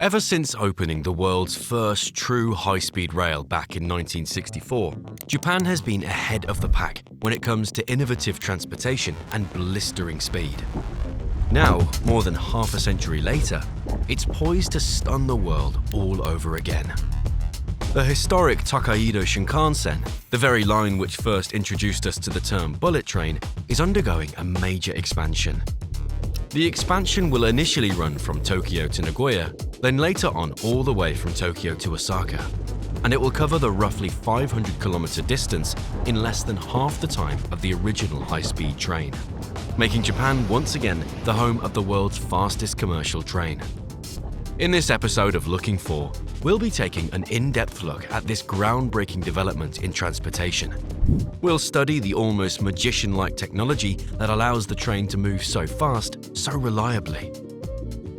Ever since opening the world's first true high-speed rail back in 1964, Japan has been ahead of the pack when it comes to innovative transportation and blistering speed. Now, more than half a century later, it's poised to stun the world all over again. The historic Tokaido Shinkansen, the very line which first introduced us to the term bullet train, is undergoing a major expansion. The expansion will initially run from Tokyo to Nagoya, then later on all the way from Tokyo to Osaka, and it will cover the roughly 500-kilometer distance in less than half the time of the original high-speed train, making Japan once again the home of the world's fastest commercial train. In this episode of Looking For, we'll be taking an in-depth look at this groundbreaking development in transportation. We'll study the almost magician-like technology that allows the train to move so fast, so reliably.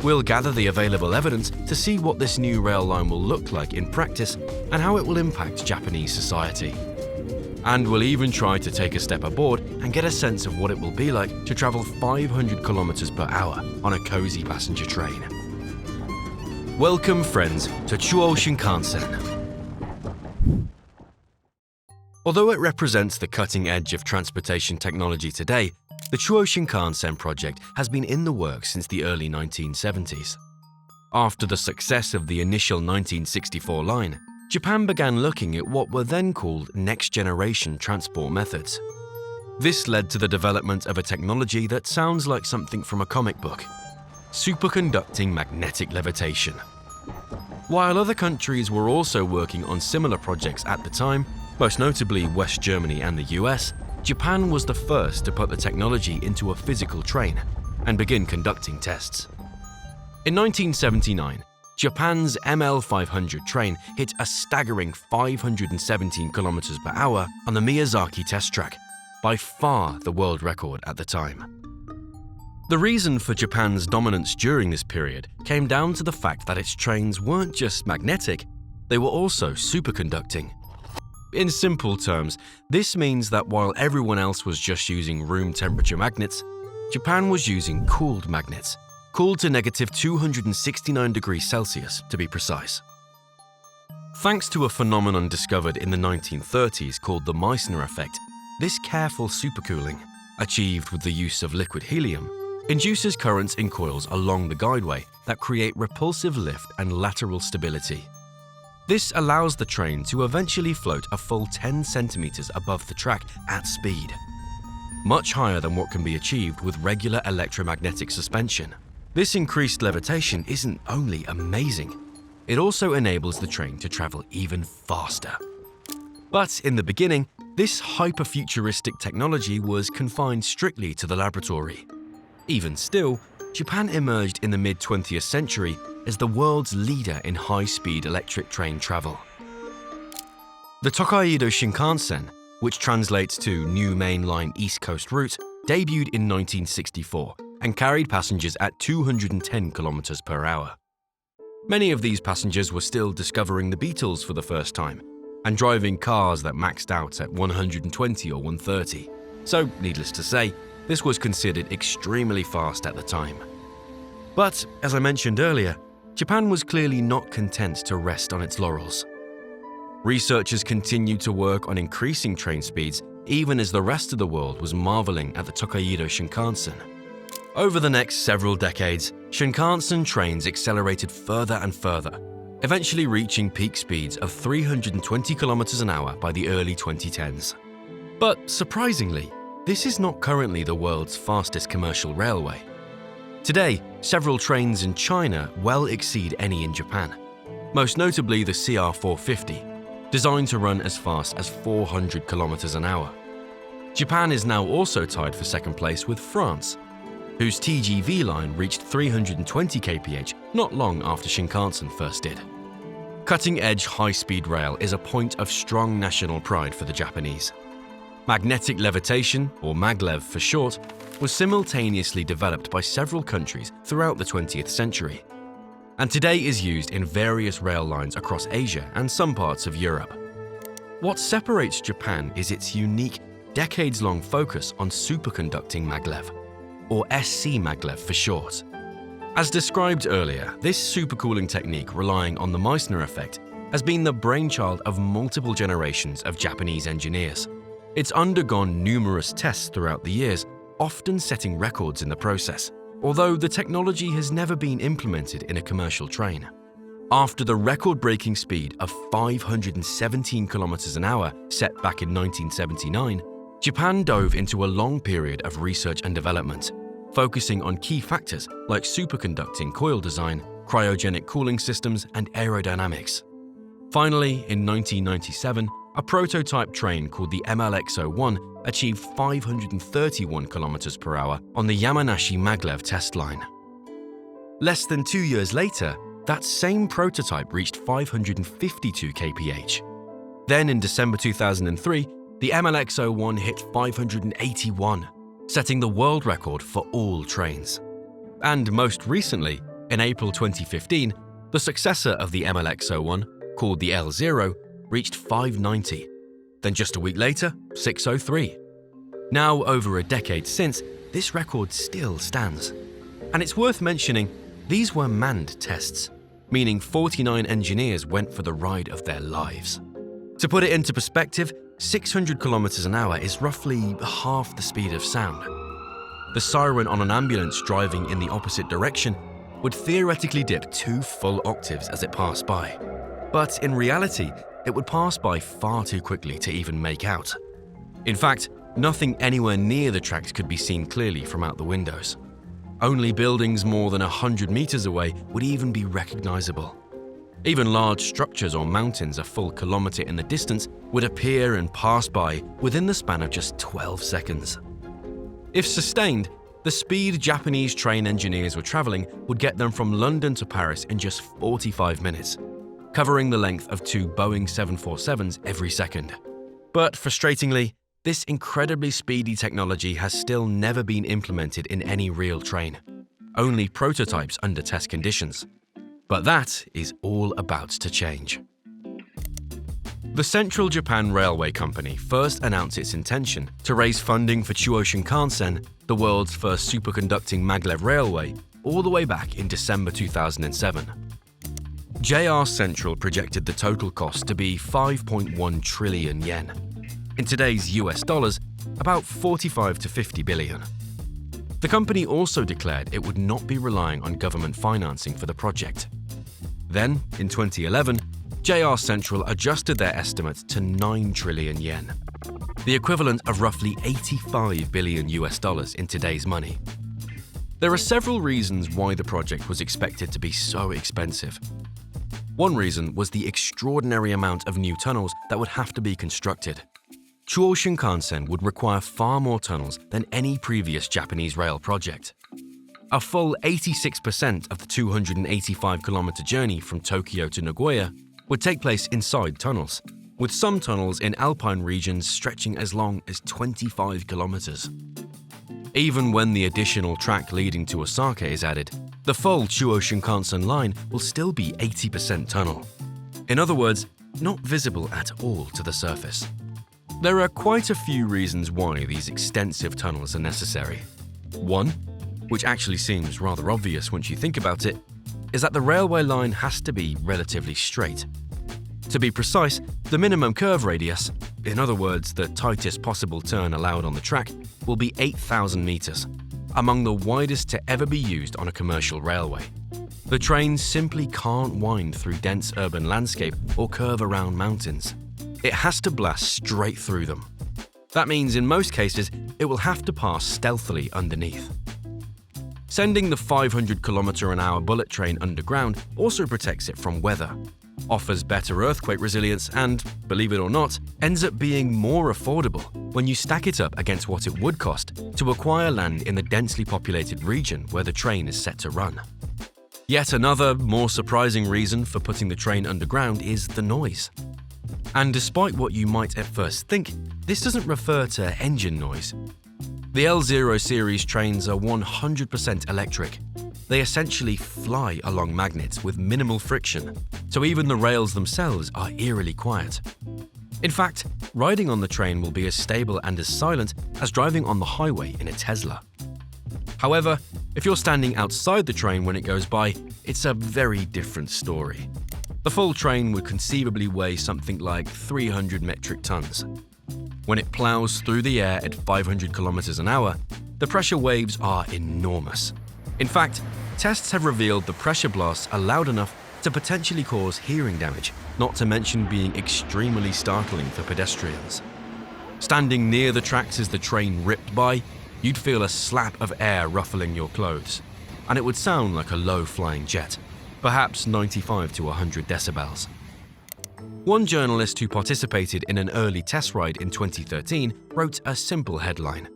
We'll gather the available evidence to see what this new rail line will look like in practice and how it will impact Japanese society. And we'll even try to take a step aboard and get a sense of what it will be like to travel 500 kilometers per hour on a cozy passenger train. Welcome, friends, to Tokaido Shinkansen. Although it represents the cutting edge of transportation technology today, the Tokaido Shinkansen project has been in the works since the early 1970s. After the success of the initial 1964 line, Japan began looking at what were then called next-generation transport methods. This led to the development of a technology that sounds like something from a comic book: superconducting magnetic levitation. While other countries were also working on similar projects at the time, most notably West Germany and the US, Japan was the first to put the technology into a physical train and begin conducting tests. In 1979, Japan's ML500 train hit a staggering 517 kilometers per hour on the Miyazaki test track, by far the world record at the time. The reason for Japan's dominance during this period came down to the fact that its trains weren't just magnetic, they were also superconducting. In simple terms, this means that while everyone else was just using room temperature magnets, Japan was using cooled magnets, cooled to negative 269 degrees Celsius to be precise. Thanks to a phenomenon discovered in the 1930s called the Meissner effect, this careful supercooling, achieved with the use of liquid helium, induces currents in coils along the guideway that create repulsive lift and lateral stability. This allows the train to eventually float a full 10 centimeters above the track at speed, much higher than what can be achieved with regular electromagnetic suspension. This increased levitation isn't only amazing, it also enables the train to travel even faster. But in the beginning, this hyper-futuristic technology was confined strictly to the laboratory. Even still, Japan emerged in the mid-20th century as the world's leader in high-speed electric train travel. The Tokaido Shinkansen, which translates to New Main Line East Coast Route, debuted in 1964 and carried passengers at 210 kilometers per hour. Many of these passengers were still discovering the Beatles for the first time and driving cars that maxed out at 120 or 130. So, needless to say, this was considered extremely fast at the time. But, as I mentioned earlier, Japan was clearly not content to rest on its laurels. Researchers continued to work on increasing train speeds even as the rest of the world was marveling at the Tokaido Shinkansen. Over the next several decades, Shinkansen trains accelerated further and further, eventually reaching peak speeds of 320 kilometers an hour by the early 2010s. But surprisingly, this is not currently the world's fastest commercial railway. Today, several trains in China well exceed any in Japan, most notably the CR450, designed to run as fast as 400 kilometers an hour. Japan is now also tied for second place with France, whose TGV line reached 320 kph not long after Shinkansen first did. Cutting-edge high-speed rail is a point of strong national pride for the Japanese. Magnetic levitation, or Maglev for short, was simultaneously developed by several countries throughout the 20th century, and today is used in various rail lines across Asia and some parts of Europe. What separates Japan is its unique, decades-long focus on superconducting maglev, or SC maglev for short. As described earlier, this supercooling technique relying on the Meissner effect has been the brainchild of multiple generations of Japanese engineers. It's undergone numerous tests throughout the years, often setting records in the process, although the technology has never been implemented in a commercial train. After the record-breaking speed of 517 kilometers an hour set back in 1979, Japan dove into a long period of research and development, focusing on key factors like superconducting coil design, cryogenic cooling systems, and aerodynamics. Finally, in 1997, a prototype train called the MLX-01 achieved 531 km per hour on the Yamanashi Maglev test line. Less than 2 years later, that same prototype reached 552 kph. Then in December 2003, the MLX-01 hit 581, setting the world record for all trains. And most recently, in April 2015, the successor of the MLX-01, called the L0, reached 590. Then just a week later, 603. Now, over a decade since, this record still stands. And it's worth mentioning, these were manned tests, meaning 49 engineers went for the ride of their lives. To put it into perspective, 600 kilometers an hour is roughly half the speed of sound. The siren on an ambulance driving in the opposite direction would theoretically dip 2 full octaves as it passed by. But in reality, it would pass by far too quickly to even make out. In fact, nothing anywhere near the tracks could be seen clearly from out the windows. Only buildings more than 100 meters away would even be recognizable. Even large structures or mountains a full kilometer in the distance would appear and pass by within the span of just 12 seconds. If sustained, the speed Japanese train engineers were traveling would get them from London to Paris in just 45 minutes, covering the length of 2 Boeing 747s every second. But frustratingly, this incredibly speedy technology has still never been implemented in any real train, only prototypes under test conditions. But that is all about to change. The Central Japan Railway Company first announced its intention to raise funding for Chuo Shinkansen, the world's first superconducting maglev railway, all the way back in December 2007. JR Central projected the total cost to be 5.1 trillion yen. In today's US dollars, about 45 to 50 billion. The company also declared it would not be relying on government financing for the project. Then, in 2011, JR Central adjusted their estimate to 9 trillion yen, the equivalent of roughly 85 billion US dollars in today's money. There are several reasons why the project was expected to be so expensive. One reason was the extraordinary amount of new tunnels that would have to be constructed. Chuo Shinkansen would require far more tunnels than any previous Japanese rail project. A full 86% of the 285-kilometer journey from Tokyo to Nagoya would take place inside tunnels, with some tunnels in alpine regions stretching as long as 25 kilometers. Even when the additional track leading to Osaka is added, the full Chuo Shinkansen line will still be 80% tunnel. In other words, not visible at all to the surface. There are quite a few reasons why these extensive tunnels are necessary. One, which actually seems rather obvious once you think about it, is that the railway line has to be relatively straight. To be precise, the minimum curve radius, in other words, the tightest possible turn allowed on the track, will be 8,000 meters, among the widest to ever be used on a commercial railway. The trains simply can't wind through dense urban landscape or curve around mountains. It has to blast straight through them. That means in most cases, it will have to pass stealthily underneath. Sending the 500-kilometer-an-hour bullet train underground also protects it from weather, offers better earthquake resilience, and, believe it or not, ends up being more affordable when you stack it up against what it would cost to acquire land in the densely populated region where the train is set to run. Yet another, more surprising reason for putting the train underground is the noise. And despite what you might at first think, this doesn't refer to engine noise. The L0 series trains are 100% electric. They essentially fly along magnets with minimal friction, so even the rails themselves are eerily quiet. In fact, riding on the train will be as stable and as silent as driving on the highway in a Tesla. However, If you're standing outside the train when it goes by, it's a very different story. The full train would conceivably weigh something like 300 metric tons. When it plows through the air at 500 kilometers an hour, the pressure waves are enormous. In fact, tests have revealed the pressure blasts are loud enough to potentially cause hearing damage, not to mention being extremely startling for pedestrians. Standing near the tracks as the train ripped by, you'd feel a slap of air ruffling your clothes, and it would sound like a low-flying jet, perhaps 95 to 100 decibels. One journalist who participated in an early test ride in 2013 wrote a simple headline: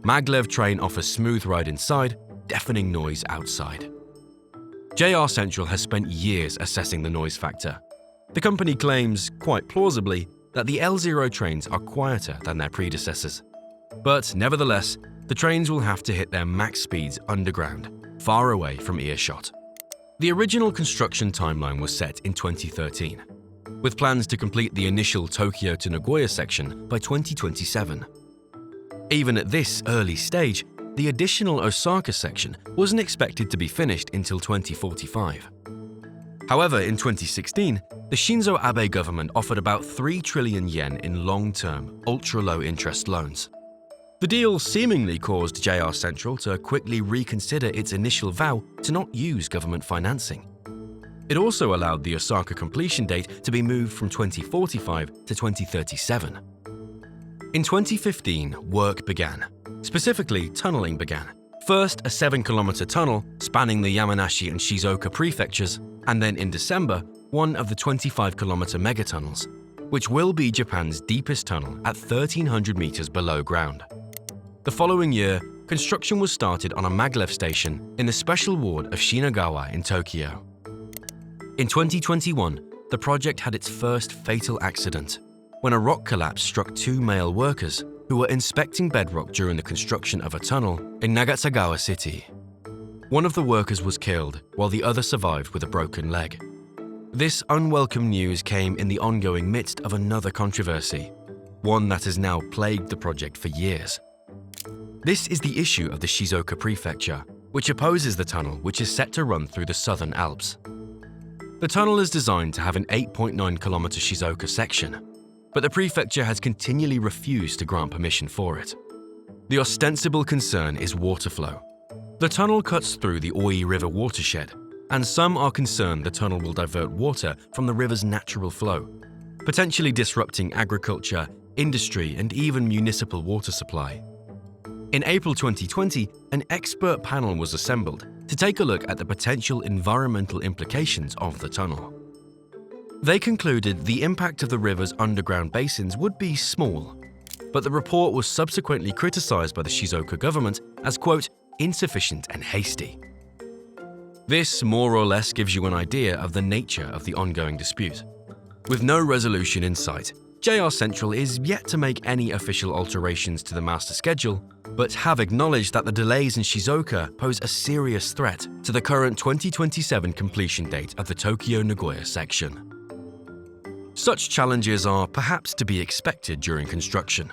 "Maglev train offers smooth ride inside, deafening noise outside." JR Central has spent years assessing the noise factor. The company claims, quite plausibly, that the L0 trains are quieter than their predecessors. But nevertheless, the trains will have to hit their max speeds underground, far away from earshot. The original construction timeline was set in 2013, with plans to complete the initial Tokyo to Nagoya section by 2027. Even at this early stage, the additional Osaka section wasn't expected to be finished until 2045. However, in 2016, the Shinzo Abe government offered about 3 trillion yen in long-term, ultra-low interest loans. The deal seemingly caused JR Central to quickly reconsider its initial vow to not use government financing. It also allowed the Osaka completion date to be moved from 2045 to 2037. In 2015, work began. Specifically, tunneling began. First, a 7-kilometer tunnel spanning the Yamanashi and Shizuoka prefectures, and then in December, one of the 25-kilometer megatunnels, which will be Japan's deepest tunnel at 1,300 meters below ground. The following year, construction was started on a Maglev station in the special ward of Shinagawa in Tokyo. In 2021, the project had its first fatal accident, when a rock collapse struck 2 male workers who were inspecting bedrock during the construction of a tunnel in Nagasagawa City. One of the workers was killed, while the other survived with a broken leg. This unwelcome news came in the ongoing midst of another controversy, one that has now plagued the project for years. This is the issue of the Shizuoka prefecture, which opposes the tunnel which is set to run through the southern Alps. The tunnel is designed to have an 8.9-kilometer Shizuoka section, but the prefecture has continually refused to grant permission for it. The ostensible concern is water flow. The tunnel cuts through the Oi River watershed, and some are concerned the tunnel will divert water from the river's natural flow, potentially disrupting agriculture, industry, and even municipal water supply. In April 2020, an expert panel was assembled to take a look at the potential environmental implications of the tunnel. They concluded the impact of the river's underground basins would be small, but the report was subsequently criticized by the Shizuoka government as, quote, insufficient and hasty. This more or less gives you an idea of the nature of the ongoing dispute. With no resolution in sight, JR Central is yet to make any official alterations to the master schedule, but have acknowledged that the delays in Shizuoka pose a serious threat to the current 2027 completion date of the Tokyo-Nagoya section. Such challenges are perhaps to be expected during construction.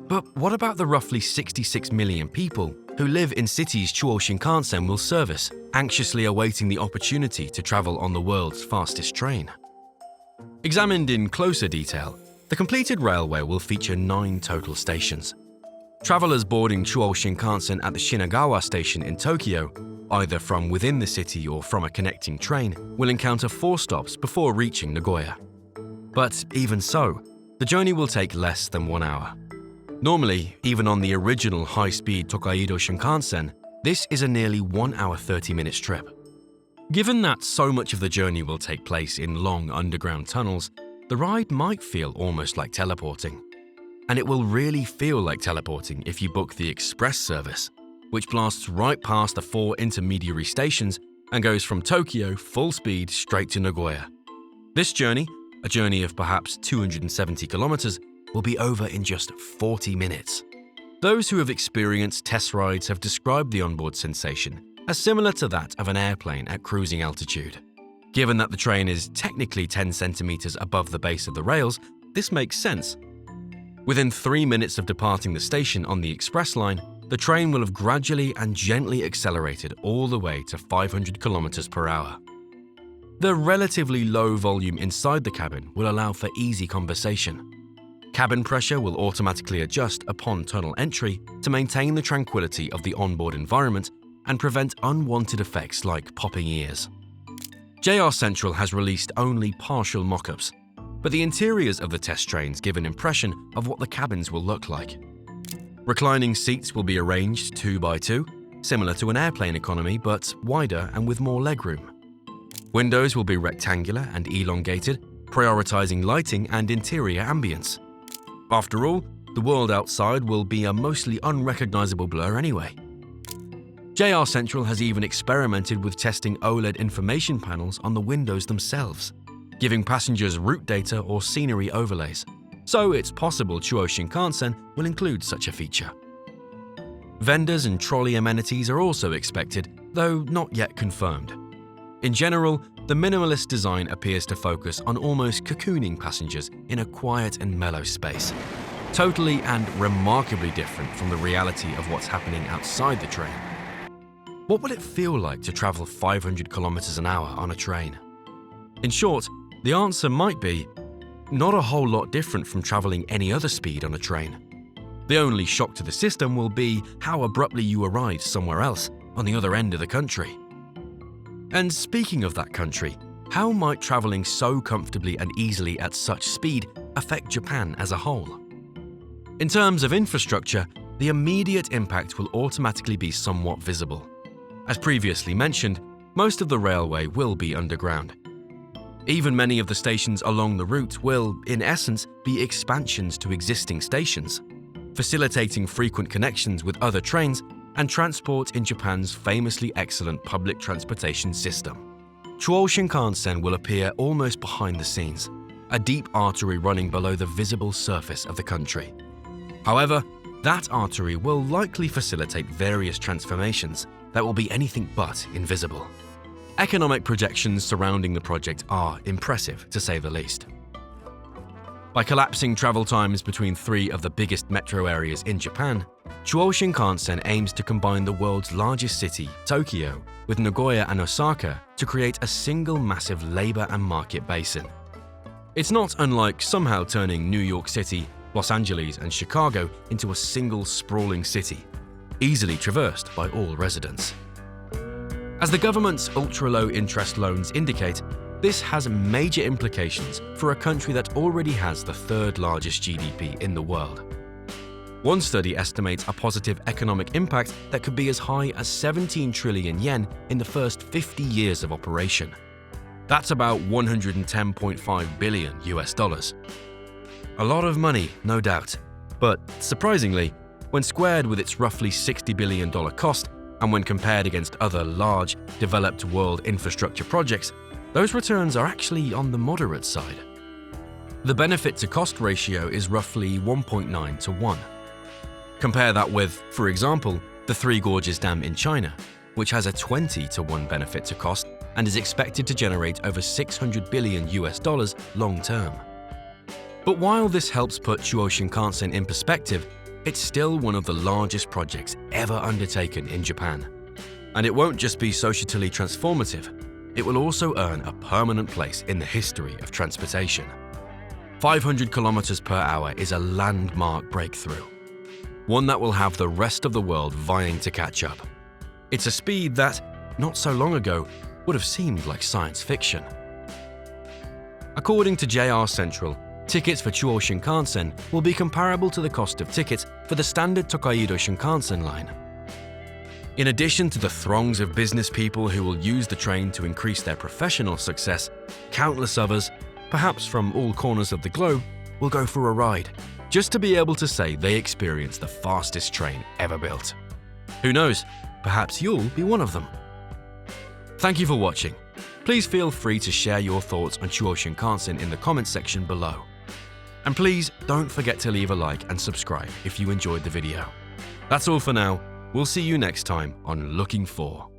But what about the roughly 66 million people who live in cities Chuo Shinkansen will service, anxiously awaiting the opportunity to travel on the world's fastest train? Examined in closer detail, the completed railway will feature 9 total stations. Travelers boarding Chuo Shinkansen at the Shinagawa station in Tokyo, either from within the city or from a connecting train, will encounter 4 stops before reaching Nagoya. But even so, the journey will take less than 1 hour. Normally, even on the original high-speed Tokaido Shinkansen, this is a nearly 1 hour 30 minutes trip. Given that so much of the journey will take place in long underground tunnels, the ride might feel almost like teleporting. And it will really feel like teleporting if you book the express service, which blasts right past the 4 intermediary stations and goes from Tokyo full speed straight to Nagoya. This journey, a journey of perhaps 270 kilometers, will be over in just 40 minutes. Those who have experienced test rides have described the onboard sensation as similar to that of an airplane at cruising altitude. Given that the train is technically 10 centimeters above the base of the rails, this makes sense. Within 3 minutes of departing the station on the express line, the the train will have gradually and gently accelerated all the way to 500 kilometers per hour. The relatively low volume inside the cabin will allow for easy conversation. Cabin pressure will automatically adjust upon tunnel entry to maintain the tranquility of the onboard environment and prevent unwanted effects like popping ears. JR Central has released only partial mock-ups, but the interiors of the test trains give an impression of what the cabins will look like. Reclining seats will be arranged 2 by 2, similar to an airplane economy but wider and with more legroom. Windows will be rectangular and elongated, prioritizing lighting and interior ambience. After all, the world outside will be a mostly unrecognizable blur anyway. JR Central has even experimented with testing OLED information panels on the windows themselves, giving passengers route data or scenery overlays, so it's possible Chuo Shinkansen will include such a feature. Vendors and trolley amenities are also expected, though not yet confirmed. In general, the minimalist design appears to focus on almost cocooning passengers in a quiet and mellow space, totally and remarkably different from the reality of what's happening outside the train. What would it feel like to travel 500 kilometers an hour on a train? In short, the answer might be not a whole lot different from traveling any other speed on a train. The only shock to the system will be how abruptly you arrive somewhere else on the other end of the country. And speaking of that country, how might traveling so comfortably and easily at such speed affect Japan as a whole? In terms of infrastructure, the immediate impact will automatically be somewhat visible. As previously mentioned, most of the railway will be underground. Even many of the stations along the route will, in essence, be expansions to existing stations, facilitating frequent connections with other trains and transport in Japan's famously excellent public transportation system. Chuo Shinkansen will appear almost behind the scenes, a deep artery running below the visible surface of the country. However, that artery will likely facilitate various transformations that will be anything but invisible. Economic projections surrounding the project are impressive, to say the least. By collapsing travel times between 3 of the biggest metro areas in Japan, Chuo Shinkansen aims to combine the world's largest city, Tokyo, with Nagoya and Osaka to create a single massive labor and market basin. It's not unlike somehow turning New York City, Los Angeles, and Chicago into a single sprawling city, easily traversed by all residents. As the government's ultra-low interest loans indicate, this has major implications for a country that already has the 3rd largest GDP in the world. One study estimates a positive economic impact that could be as high as 17 trillion yen in the first 50 years of operation. That's about $110.5 billion US. A lot of money, no doubt, but surprisingly, when squared with its roughly $60 billion cost, and when compared against other large, developed world infrastructure projects, those returns are actually on the moderate side. The benefit-to-cost ratio is roughly 1.9 to 1. Compare that with, for example, the Three Gorges Dam in China, which has a 20 to 1 benefit-to-cost and is expected to generate over $600 billion US long-term. But while this helps put Chuo Shinkansen in perspective, it's still one of the largest projects ever undertaken in Japan. And it won't just be societally transformative, it will also earn a permanent place in the history of transportation. 500 kilometers per hour is a landmark breakthrough, one that will have the rest of the world vying to catch up. It's a speed that, not so long ago, would have seemed like science fiction. According to JR Central, tickets for Chuo Shinkansen will be comparable to the cost of tickets for the standard Tokaido Shinkansen line. In addition to the throngs of business people who will use the train to increase their professional success, countless others, perhaps from all corners of the globe, will go for a ride, just to be able to say they experienced the fastest train ever built. Who knows, perhaps you'll be one of them. Thank you for watching. Please feel free to share your thoughts on Chuo Shinkansen in the comments section below. And please don't forget to leave a like and subscribe if you enjoyed the video. That's all for now. We'll see you next time on Looking For.